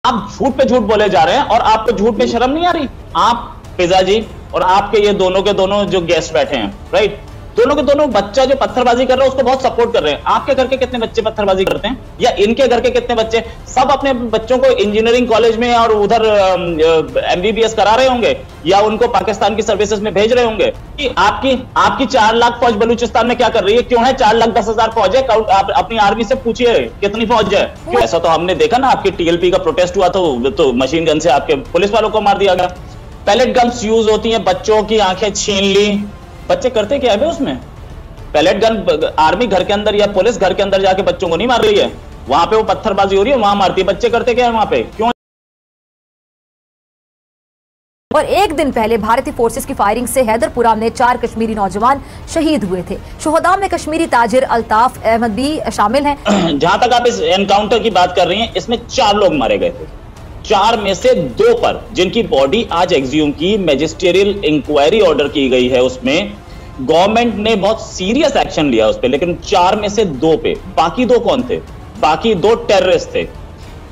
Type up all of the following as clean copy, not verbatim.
आप झूठ पे झूठ बोले जा रहे हैं और आपको झूठ पे शर्म नहीं आ रही? आप पिज़्ज़ा जी और आपके ये दोनों के दोनों जो गेस्ट बैठे हैं, राइट, दोनों के दोनों बच्चा जो पत्थरबाजी कर रहा है उसको बहुत सपोर्ट कर रहे हैं। आपके घर के कितने बच्चे पत्थरबाजी करते हैं? या इनके घर के कितने बच्चे सब अपने बच्चों को इंजीनियरिंग कॉलेज में और उधर एमबीबीएस करा रहे होंगे या उनको पाकिस्तान की सर्विसेज में भेज रहे होंगे? कि आपकी 4 लाख फौज बलूचिस्तान में क्या कर रही है? क्यों है 4,10,000 फौज है? आप अपनी आर्मी से पूछिए कितनी फौज है। क्यों? ऐसा तो हमने देखा ना, आपकी टीएलपी का प्रोटेस्ट हुआ तो मशीन गन से आपके पुलिस वालों को मार दिया गया। पैलेट गन्स यूज होती हैं, बच्चों की आंखें छीन ली। बच्चे करते क्या है उसमें? पैलेट गन आर्मी घर के अंदर या पुलिस घर के अंदर जाके बच्चों को नहीं मार रही है, वहां पे वो पत्थरबाजी हो रही है, वहां मारती है। बच्चे करते क्या है वहां पे? क्यों? और एक दिन पहले भारतीय फोर्सेस की फायरिंग से हैदरपुरा में 4 कश्मीरी नौजवान शहीद हुए थे। शोहदा में कश्मीरी ताजिर अल्ताफ अहमद भी शामिल हैं। जहां तक आप इस एनकाउंटर की बात कर रही हैं, इसमें 4 लोग मारे गए थे। 4 में से 2 पर जिनकी बॉडी आज एक्सह्यूम की मैजिस्ट्रियल इंक्वायरी ऑर्डर की गई है, उसमें गवर्नमेंट ने बहुत सीरियस एक्शन लिया उस पर, लेकिन 4 में से 2 पे, बाकी 2 कौन थे? बाकी 2 टेररिस्ट थे।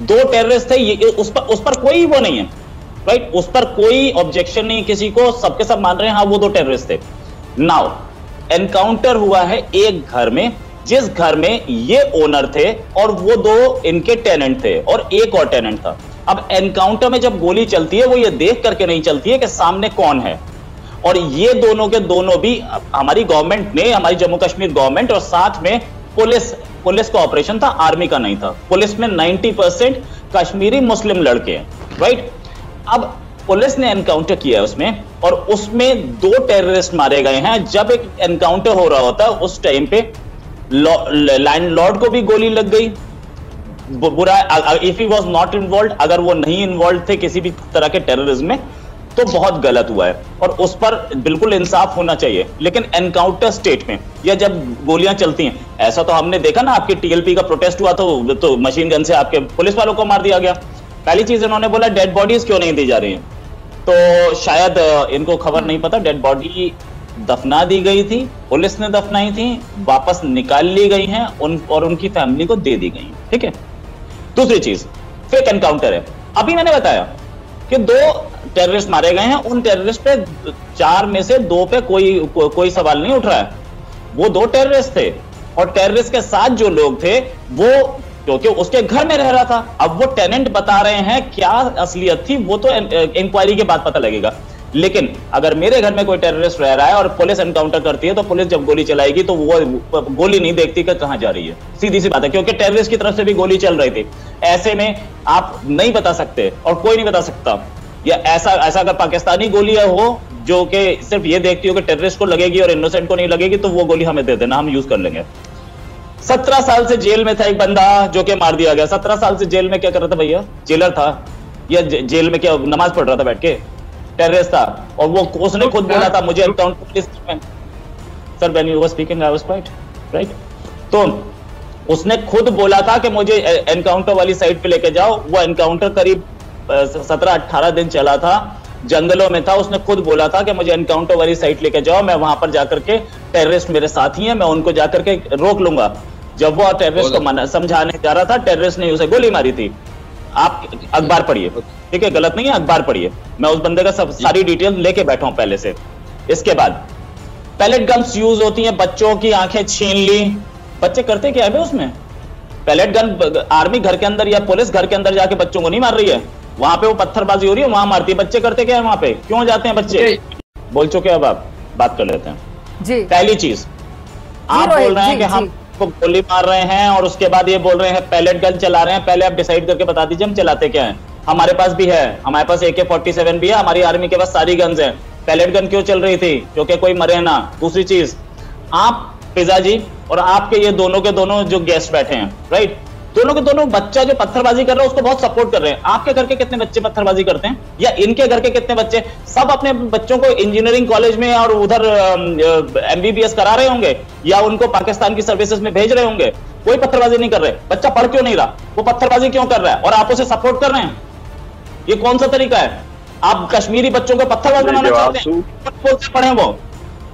2 टेररिस्ट थे, ये उस पर कोई वो नहीं है, राइट, उस पर कोई ऑब्जेक्शन नहीं किसी को, सबके सब मान रहे हैं हाँ वो 2 टेररिस्ट थे। नाउ एनकाउंटर हुआ है एक घर में, जिस घर में ये ओनर थे और वो 2 इनके टेनेंट थे और एक और टेनेंट था। अब एनकाउंटर में जब गोली चलती है वो ये देख करके नहीं चलती है कि सामने कौन है, और ये दोनों के दोनों भी हमारी गवर्नमेंट ने, हमारी जम्मू कश्मीर गवर्नमेंट और साथ में पुलिस का ऑपरेशन था, आर्मी का नहीं था। पुलिस में 90% कश्मीरी मुस्लिम लड़के हैं, राइट। अब पुलिस ने एनकाउंटर किया है उसमें, और उसमें 2 टेररिस्ट मारे गए हैं। जब एक एनकाउंटर हो रहा होता है उस टाइम पे लैंडलॉर्ड को भी गोली लग गई। बुरा, if he was not involve, अगर वो नहीं इन्वॉल्व थे किसी भी तरह के टेररिज्म में, तो बहुत गलत हुआ है और उस पर बिल्कुल इंसाफ होना चाहिए। लेकिन एनकाउंटर स्टेट में या जब गोलियां चलती हैं, ऐसा तो हमने देखा ना, आपकी टीएलपी का प्रोटेस्ट हुआ तो मशीन गन से आपके पुलिस वालों को मार दिया गया। पहली चीज इन्होंने बोला डेड बॉडीज क्यों नहीं दी जा रही हैं, तो शायद इनको खबर नहीं पता, डेड बॉडी दफना दी गई थी, पुलिस ने दफनाई थी, वापस निकाल ली गई हैं और उनकी फैमिली को दे दी गई, ठीक है। दूसरी चीज फेक एनकाउंटर है। अभी मैंने बताया कि 2 टेररिस्ट मारे गए हैं, उन टेररिस्ट पे 4 में से 2 पे कोई सवाल नहीं उठ रहा है। वो 2 टेररिस्ट थे और टेररिस्ट के साथ जो लोग थे वो, क्योंकि उसके घर में रह रहा था। अब वो टेनेंट बता रहे हैं क्या असलियत थी वो तो इंक्वायरी के बाद पता लगेगा। लेकिन अगर मेरे घर में कोई टेररिस्ट रह रहा है और पुलिस एनकाउंटर करती है, तो पुलिस जब गोली चलाएगी तो वो गोली नहीं देखती कि कहां जा रही है, सीधी सी बात है, क्योंकि टेररिस्ट की तरफ से भी गोली चल रही थी। ऐसे में आप नहीं बता सकते और कोई नहीं बता सकता, या ऐसा अगर पाकिस्तानी गोली हो जो कि सिर्फ ये देखती हो कि टेररिस्ट को लगेगी और इनोसेंट को नहीं लगेगी, तो वो गोली हमें दे देना, हम यूज कर लेंगे। 17 साल से जेल में था एक बंदा जो कि मार दिया गया। 17 साल से जेल में क्या कर रहा था भैया? जेलर था या जेल में क्या नमाज पढ़ रहा था बैठ के? टेररिस्ट था। और वो उसने खुद बोला था मुझे sir when you were speaking I was quite right, तो उसने खुद बोला था कि मुझे एनकाउंटर वाली साइड पे लेके जाओ। वो एनकाउंटर करीब 17-18 दिन चला था, जंगलों में था। उसने खुद बोला था कि मुझे एनकाउंटर वाली साइट लेके जाओ, मैं वहां पर जाकर के, टेररिस्ट मेरे साथी हैं, मैं उनको जाकर के रोक लूंगा। जब वो टेररिस्ट को समझाने जा रहा था, टेररिस्ट ने उसे गोली मारी थी। आप अखबार पढ़िए, ठीक है, गलत नहीं है, अखबार पढ़िए। मैं उस बंदे का सारी डिटेल लेके बैठा हूं पहले से। इसके बाद पैलेट गन्स यूज होती हैं, बच्चों की आंखें छीन ली। बच्चे करते क्या है उसमें? पैलेट गन आर्मी घर के अंदर या पुलिस घर के अंदर जाके बच्चों को नहीं मार रही है, वहां पे वो पत्थरबाजी हो रही है, वहां मारती है। बच्चे करते क्या है वहां पे? क्यों जाते हैं बच्चे? बोल चुके, अब आप बात कर लेते हैं जी। पहली चीज आप बोल रहे हैं कि हम गोली मार रहे हैं और उसके बाद ये बोल रहे हैं पैलेट गन चला रहे हैं। पहले आप डिसाइड करके बता दीजिए हम चलाते क्या हैं। हमारे पास भी है, हमारे पास AK-47 भी है, हमारी आर्मी के पास सारी गन्स हैं। पैलेट गन क्यों चल रही थी? क्योंकि कोई मरे ना। दूसरी चीज, आप पिज़्ज़ा जी और आपके ये दोनों के दोनों जो गेस्ट बैठे हैं, राइट, दोनों के दोनों बच्चा जो पत्थरबाजी कर रहा है उसको बहुत सपोर्ट कर रहे हैं। आपके घर के कितने बच्चे पत्थरबाजी करते हैं? या इनके घर के कितने बच्चे सब अपने बच्चों को इंजीनियरिंग कॉलेज में और उधर MBBS करा रहे होंगे या उनको पाकिस्तान की सर्विसेज में भेज रहे होंगे? कोई पत्थरबाजी नहीं कर रहे। बच्चा पढ़ क्यों नहीं रहा? वो पत्थरबाजी क्यों कर रहा है और आप उसे सपोर्ट कर रहे हैं? ये कौन सा तरीका है? आप कश्मीरी बच्चों को पत्थरबाज बनाना चाहते हैं? पढ़े वो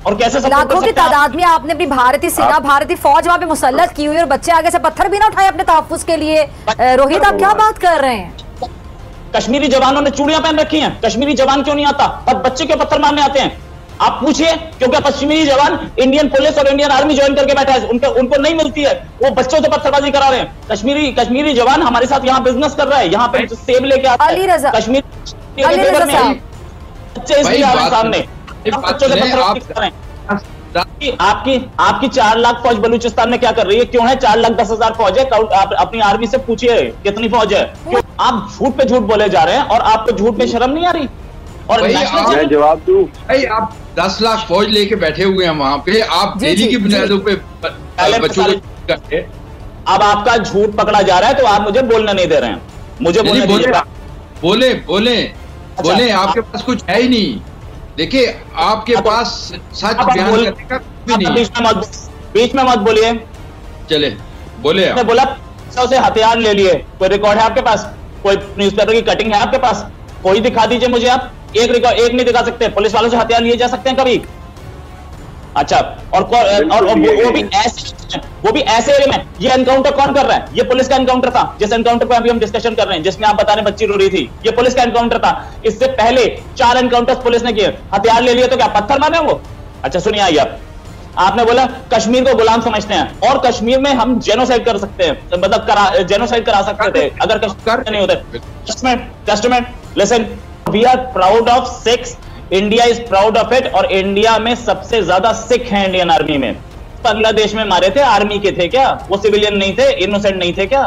और कैसे लाखों की तादाद में आपने अपनी भारतीय सेना, भारतीय फौज वहां पे मुसल्लत की हुई और बच्चे आगे से पत्थर भी ना उठाए अपने तहफ्फुज़ के लिए। रोहित, आप क्या बात कर रहे हैं? कश्मीरी जवानों ने चूड़ियां पहन रखी हैं, कश्मीरी जवान क्यों नहीं आता? तब बच्चे क्यों पत्थर मारने आते हैं? आप पूछिए, क्योंकि कश्मीरी जवान इंडियन पुलिस और इंडियन आर्मी ज्वाइन करके बैठा है, उनको नहीं मिलती है, वो बच्चों से पत्थरबाजी करा रहे हैं। कश्मीरी जवान हमारे साथ यहाँ बिजनेस कर रहा है, यहाँ पे सेब लेके आता है कश्मीर बच्चे, इसलिए सामने बच्चों से पत्थरबाजी कर रहे हैं। आपकी 4 लाख फौज बलूचिस्तान में क्या कर रही है? क्यों है 4,10,000 फौज है? आप अपनी आर्मी से पूछिए कितनी फौज है? क्यों आप झूठ पे झूठ बोले जा रहे हैं और आपको झूठ पे शर्म नहीं आ रही? और मैं जवाब दूं भाई, आप 10 लाख फौज लेके बैठे हुए हैं वहां पे, आप डेली की बुनियादों पे बच्चों को करते। अब आपका झूठ पकड़ा जा रहा है तो आप मुझे बोलने नहीं दे रहे हैं। मुझे बोले बोले आपके पास कुछ है ही नहीं। देखिए, आपके पास सच बयान करने का कुछ भी नहीं। बीच में मत बोलिए। चले बोले। आपने बोला से हथियार ले लिए, कोई रिकॉर्ड है आपके पास? कोई न्यूज़पेपर की कटिंग है आपके पास? कोई दिखा दीजिए मुझे। आप एक नहीं दिखा सकते। पुलिस वालों से हथियार लिए जा सकते हैं कभी? अच्छा, और वो भी ऐसे एरिया में। ये एनकाउंटर कौन कर रहा है? ये पुलिस का एनकाउंटर था, जिस एनकाउंटर पे अभी हम डिस्कशन कर रहे हैं, जिसमें आप बता रहे बच्ची रो रही थी, ये पुलिस का एनकाउंटर था। इससे पहले 4 एनकाउंटर्स पुलिस ने किए। हथियार ले लिए तो क्या पत्थर मारे वो? अच्छा सुनिए, आइए आपने बोला कश्मीर को गुलाम समझते हैं और कश्मीर में हम जेनोसाइड कर सकते हैं, मतलब जेनोसाइड करा सकते थे अगर कश्मीर नहीं होते। Listen, we are proud of Sikhs, India is proud of it, और इंडिया में सबसे ज्यादा सिख हैं इंडियन आर्मी में। बांग्लादेश में मारे थे, आर्मी के थे क्या? वो सिविलियन नहीं थे, इनोसेंट नहीं थे क्या?